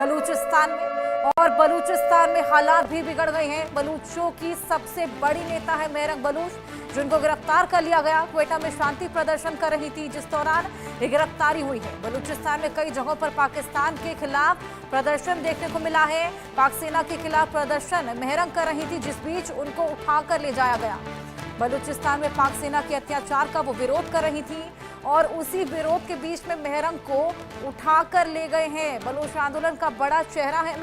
बलूचिस्तान में। और बलूचिस्तान में हालात भी बिगड़ गए हैं। बलूचों की सबसे बड़ी नेता है मेहरंग बलूच, जिनको गिरफ्तार कर लिया गया। क्वेटा में शांति प्रदर्शन कर रही थी, जिस दौरान ये गिरफ्तारी हुई है। बलूचिस्तान में कई जगहों पर पाकिस्तान के खिलाफ प्रदर्शन देखने को मिला है। पाक सेना के खिलाफ प्रदर्शन मेहरंग कर रही थी, जिस बीच उनको उठाकर ले जाया गया। बलूचिस्तान में पाक सेना के अत्याचार का वो विरोध कर रही थी और उसी विरोध के बीच में मेहरंग को उठाकर ले गए हैं। बलूच आंदोलन का बड़ा चेहरा है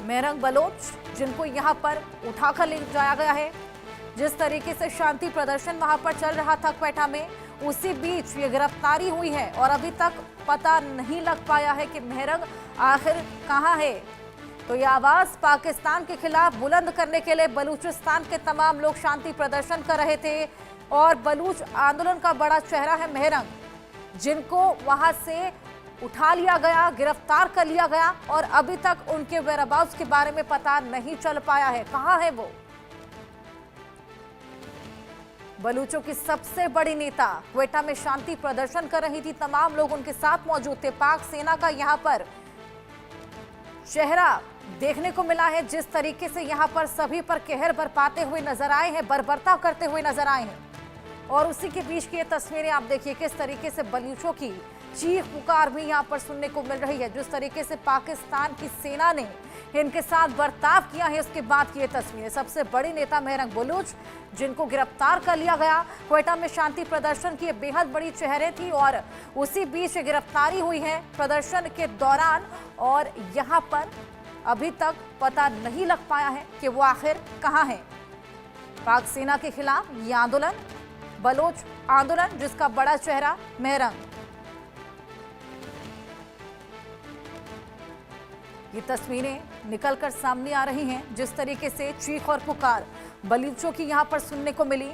मेहरंग बलोच, जिनको यहां पर उठाकर ले जाया गया है। जिस तरीके से शांति प्रदर्शन वहां पर चल रहा था क्वेटा में, उसी बीच ये गिरफ्तारी हुई है और अभी तक पता नहीं लग पाया है कि मेहरंग आखिर कहां है। तो ये आवाज पाकिस्तान के खिलाफ बुलंद करने के लिए बलूचिस्तान के तमाम लोग शांति प्रदर्शन कर रहे थे। और बलूच आंदोलन का बड़ा चेहरा है मेहरंग, जिनको वहां से उठा लिया गया, गिरफ्तार कर लिया गया और अभी तक उनके वेयरअबाउट्स के बारे में पता नहीं चल पाया है, कहां है वो। बलूचों की सबसे बड़ी नेता क्वेटा में शांति प्रदर्शन कर रही थी, तमाम लोग उनके साथ मौजूद थे। पाक सेना का यहां पर चेहरा देखने को मिला है। जिस तरीके से यहां पर सभी पर कहर बरपाते हुए नजर आए हैं, बर्बरता करते हुए नजर आए हैं। और उसी के बीच की ये तस्वीरें आप देखिए, किस तरीके से बलूचों की चीख पुकार भी यहां पर सुनने को मिल रही है। जिस तरीके से पाकिस्तान की सेना ने इनके साथ बर्ताव किया है, उसके बाद की ये तस्वीरें। सबसे बड़ी नेता मेहरंग बलूच, जिनको गिरफ्तार कर लिया गया। क्वेटा में शांति प्रदर्शन की बेहद बड़ी चेहरे थी और उसी बीच गिरफ्तारी हुई है प्रदर्शन के दौरान। और यहाँ पर अभी तक पता नहीं लग पाया है कि वो आखिर कहाँ है। पाक सेना के खिलाफ ये आंदोलन, बलोच आंदोलन, जिसका बड़ा चेहरा मेहरंग। ये तस्वीरें निकलकर सामने आ रही हैं, जिस तरीके से चीख और पुकार बलूचों की यहां पर सुनने को मिली।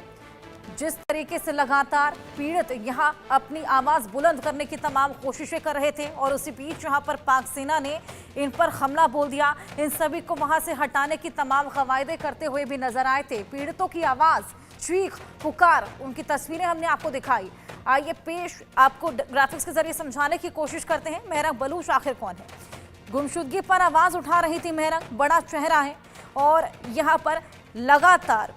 जिस तरीके से लगातार पीड़ित यहां अपनी आवाज बुलंद करने की तमाम कोशिशें कर रहे थे और उसी बीच यहां पर पाक सेना ने इन पर हमला बोल दिया। इन सभी को वहां से हटाने की तमाम कवायदे करते हुए भी नजर आए थे। पीड़ितों की आवाज, चीख पुकार, उनकी तस्वीरें हमने आपको दिखाई। आइए पेश आपको ग्राफिक्स के जरिए समझाने की कोशिश करते हैं मेहरंग बलूच आखिर कौन है। गुमशुदगी पर आवाज उठा रही थी मेहरंग, बड़ा चेहरा है और यहाँ पर लगातार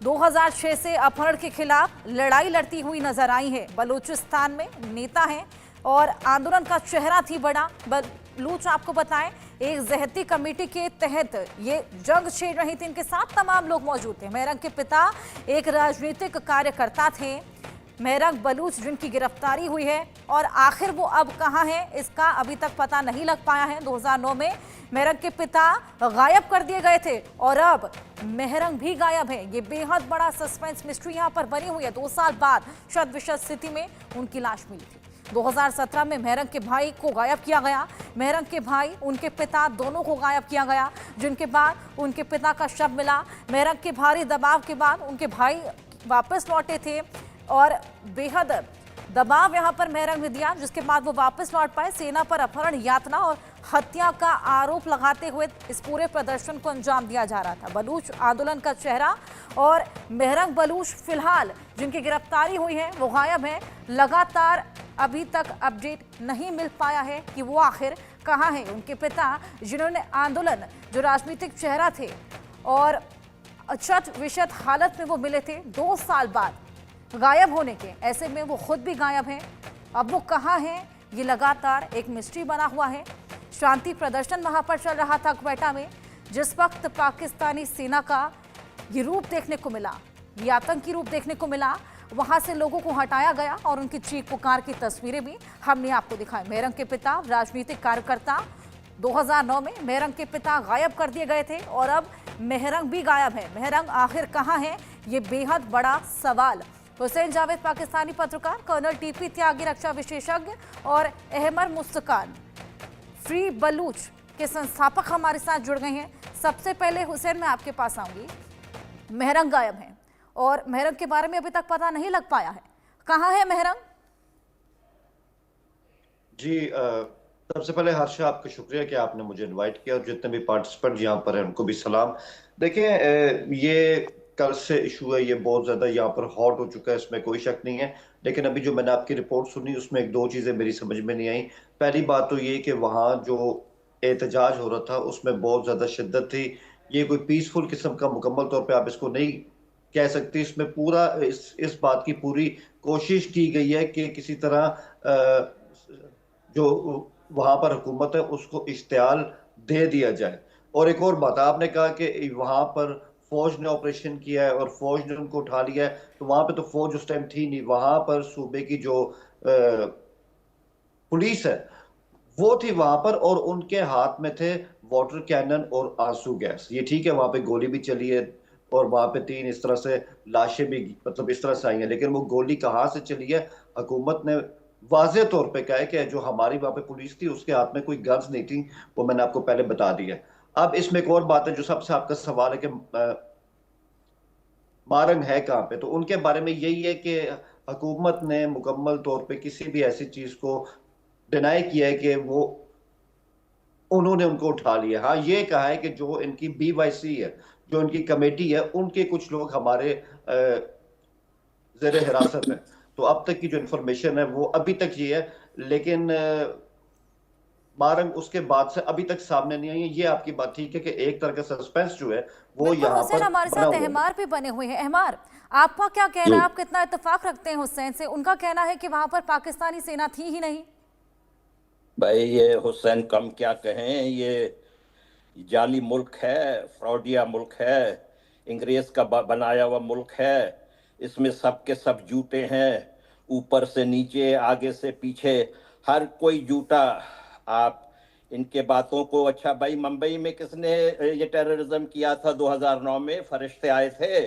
2006 से अपहरण के खिलाफ लड़ाई लड़ती हुई नजर आई है। बलूचिस्तान में नेता है और आंदोलन का चेहरा थी बड़ा। बलूच आपको बताएं, एक ज़हती कमेटी के तहत ये जंग छेड़ रही थी, इनके साथ तमाम लोग मौजूद थे। मेहरंग के पिता एक राजनीतिक कार्यकर्ता थे, मेहरंग बलूच, जिनकी गिरफ्तारी हुई है। और आखिर वो अब कहां है, इसका अभी तक पता नहीं लग पाया है। 2009 में मेहरंग के पिता गायब कर दिए गए थे और अब मेहरंग भी गायब है। ये बेहद बड़ा सस्पेंस मिस्ट्री यहां पर बनी हुई है। 2 साल बाद शत विशत स्थिति में उनकी लाश मिली थी। 2017 में मेहरंग के भाई को गायब किया गया। मेहरंग के भाई, उनके पिता, दोनों को गायब किया गया, जिनके बाद उनके पिता का शव मिला। मेहरंग के भारी दबाव के बाद उनके भाई वापस लौटे थे और बेहद दबाव यहां पर मेहरंग ने दिया, जिसके बाद वो वापस लौट पाए। सेना पर अपहरण, यातना और हत्या का आरोप लगाते हुए इस पूरे प्रदर्शन को अंजाम दिया जा रहा था। बलूच आंदोलन का चेहरा और मेहरंग बलूच फिलहाल जिनकी गिरफ्तारी हुई है वो गायब है। लगातार अभी तक अपडेट नहीं मिल पाया है कि वो आखिर कहाँ है। उनके पिता, जिन्होंने आंदोलन, जो राजनीतिक चेहरा थे और अछत विशत हालत में वो मिले थे 2 साल बाद गायब होने के, ऐसे में वो खुद भी गायब हैं। अब वो कहाँ हैं, ये लगातार एक मिस्ट्री बना हुआ है। शांति प्रदर्शन वहां पर चल रहा था क्वेटा में, जिस वक्त पाकिस्तानी सेना का ये रूप देखने को मिला, ये आतंकी रूप देखने को मिला। वहां से लोगों को हटाया गया और उनकी चीख पुकार की तस्वीरें भी हमने आपको दिखाई। मेहरंग के पिता, राजनीतिक कार्यकर्ता, 2009 में मेहरंग के पिता गायब कर दिए गए थे और अब मेहरंग भी गायब है। मेहरंग आखिर कहाँ है, ये बेहद बड़ा सवाल। हुसैन जावेद पाकिस्तानी पत्रकार, कर्नल टीपी त्यागी रक्षा विशेषज्ञ और अहमद मुस्तकान फ्री बलूच के संस्थापक हमारे साथ जुड़ गए हैं। सबसे पहले हुसैन, मैं आपके पास आऊंगी। मेहरंग गायब हैं और मेहरंग के बारे में अभी तक पता नहीं लग पाया है, कहाँ है मेहरंग? जी, सबसे पहले हर्षा, आपका शुक्रिया कि आपने मुझे इनवाइट किया और जितने भी पार्टिसिपेंट यहाँ पर हैं उनको भी सलाम। देखिए, ये कल से इशू है, ये बहुत ज्यादा यहाँ पर हॉट हो चुका है, इसमें कोई शक नहीं है। लेकिन अभी जो मैंने आपकी रिपोर्ट सुनी उसमें एक दो चीजें मेरी समझ में नहीं आई। पहली बात तो ये कि वहाँ जो एहतजाज हो रहा था उसमें बहुत ज्यादा शिद्दत थी। ये कोई पीसफुल किस्म का मुकम्मल तौर पे आप इसको नहीं कह सकते। इसमें पूरा इस बात की पूरी कोशिश की गई है कि किसी तरह जो वहां पर हुकूमत है उसको इश्तियाल दे दिया जाए। और एक और बात, आपने कहा कि वहां पर फौज ने ऑपरेशन किया है और फौज ने उनको उठा लिया है, तो वहां पे तो फौज उस टाइम थी नहीं। वहां पर सूबे की जो पुलिस है वो थी वहां पर, और उनके हाथ में थे वाटर कैनन और आंसू गैस। ये ठीक है वहां पे गोली भी चली है और वहां पे तीन इस तरह से लाशें भी मतलब इस तरह से आई हैं, लेकिन वो गोली कहाँ से चली है? हुकूमत ने वाजे तौर पे कहा है कि जो हमारी वहां पे पुलिस थी उसके हाथ में कोई गन्स नहीं थी। वो मैंने आपको पहले बता दिया। अब इसमें एक और बात है जो सबसे आपका सवाल है कि मारंग है कहाँ पे, तो उनके बारे में यही है कि हुकूमत ने मुकम्मल तौर पे किसी भी ऐसी चीज को डिनाई किया है कि वो उन्होंने उनको उठा लिया। हाँ, ये कहा है कि जो इनकी BYC है, जो इनकी कमेटी है, उनके कुछ लोग हमारे जेर हिरासत है। तो अब तक की जो इंफॉर्मेशन है वो अभी तक ये है, लेकिन मारंग उसके बाद से अभी तक सामने नहीं आई है। ये आपकी बात ठीक है कि एक तरह का सस्पेंस जो है वो बिल्कुल यहाँ हुसैन, पर हमारे बना साथ हुआ है। अहमार भी बने हुए हैं। अहमार, आपका क्या कहना है? आप कितना इत्तेफाक रखते हैं हुसैन से? उनका कहना है कि वहां पर पाकिस्तानी सेना थी ही नहीं। भाई ये हुसैन कम क्या कहें, ये जाली मुल्क है, फ्रॉडिया मुल्क है, अंग्रेज का बनाया हुआ मुल्क है। इसमें सब के सब जूटे हैं, ऊपर से नीचे, आगे से पीछे, हर कोई जूटा। आप इनके बातों को, अच्छा भाई मुंबई में किसने ये टेररिज्म किया था 2009 में? फरिश्ते आए थे।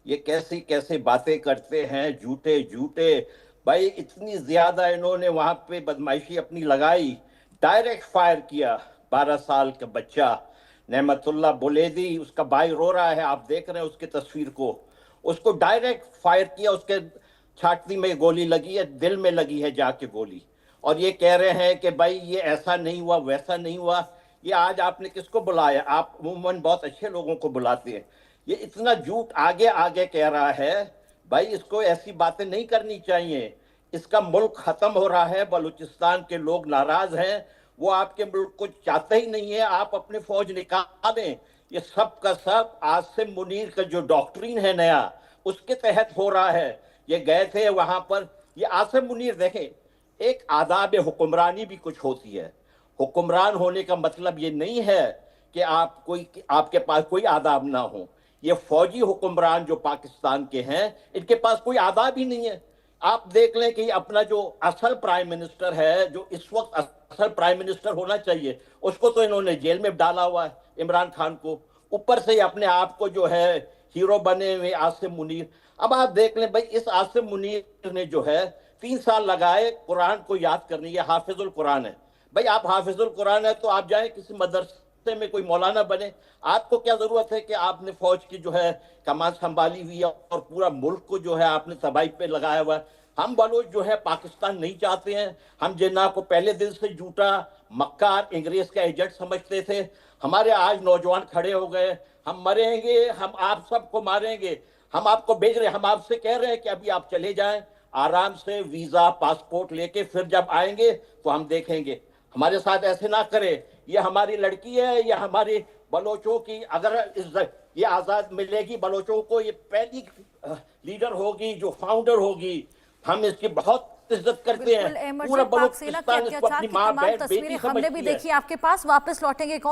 ये कैसी कैसी बातें करते हैं, झूठे झूठे। भाई इतनी ज्यादा इन्होंने वहां पे बदमाशी अपनी लगाई, डायरेक्ट फायर किया। 12 साल का बच्चा नेमतुल्लाह बुलेदी, उसका भाई रो रहा है, आप देख रहे हैं उसकी तस्वीर को। उसको डायरेक्ट फायर किया, उसके छाती में गोली लगी है, दिल में लगी है जाके गोली। और ये कह रहे हैं कि भाई ये ऐसा नहीं हुआ, वैसा नहीं हुआ। ये आज आपने किसको बुलाया? आप अमूमन बहुत अच्छे लोगों को बुलाते हैं। ये इतना झूठ आगे आगे कह रहा है। भाई इसको ऐसी बातें नहीं करनी चाहिए। इसका मुल्क खत्म हो रहा है, बलूचिस्तान के लोग नाराज हैं, वो आपके मुल्क को चाहते ही नहीं है। आप अपने फौज निकाल दें। ये सब का सब आसिम मुनीर का जो डॉक्ट्रिन है नया, उसके तहत हो रहा है। ये गए थे वहां पर, ये आसिम मुनीर देखें, एक आदाब हुक्मरानी भी कुछ होती है। हुक्मरान होने का मतलब ये नहीं है कि आपके पास कोई आदाब ना हो। ये फौजी हुक्मरान जो पाकिस्तान के हैं, इनके पास कोई आदाब ही नहीं है। आप देख लें कि अपना जो असल प्राइम मिनिस्टर है, जो इस वक्त असल प्राइम मिनिस्टर होना चाहिए, उसको तो इन्होंने जेल में डाला हुआ है, इमरान खान को। ऊपर से अपने आप को जो है हीरो बने हुए आसिम मुनीर। अब आप देख लें भाई, इस आसिम मुनीर ने जो है 3 साल लगाए कुरान को याद करने। ये हाफिजुल कुरान है। भाई आप हाफिजुल कुरान है तो आप जाए किसी मदरसे में कोई मौलाना बने। आपको क्या जरूरत है कि आपने फौज की जो है कमान संभाली हुई है और पूरा मुल्क को जो है आपने तबाही पे लगाया हुआ है। हम बलोच जो है पाकिस्तान नहीं चाहते हैं। हम जिन्ना को पहले दिन से झूठा, मक्कार, अंग्रेज का एजेंट समझते थे। हमारे आज नौजवान खड़े हो गए, हम मरेंगे, हम आप सबको मारेंगे, हम आपको भेज रहे हैं। हम आपसे कह रहे हैं कि अभी आप चले जाएं आराम से, वीजा पासपोर्ट लेके, फिर जब आएंगे तो हम देखेंगे। हमारे साथ ऐसे ना करे। ये हमारी लड़की है, ये हमारी बलोचों की, अगर ये आजाद मिलेगी बलोचों को, ये पहली लीडर होगी जो फाउंडर होगी। हम इसकी बहुत इज्जत करते हैं। पूरा बलोचिस्तान इसको अपनी माँ, बहन, बेटी समझती है। हमने भी देखी आपके पास। वापस लौटेंगे।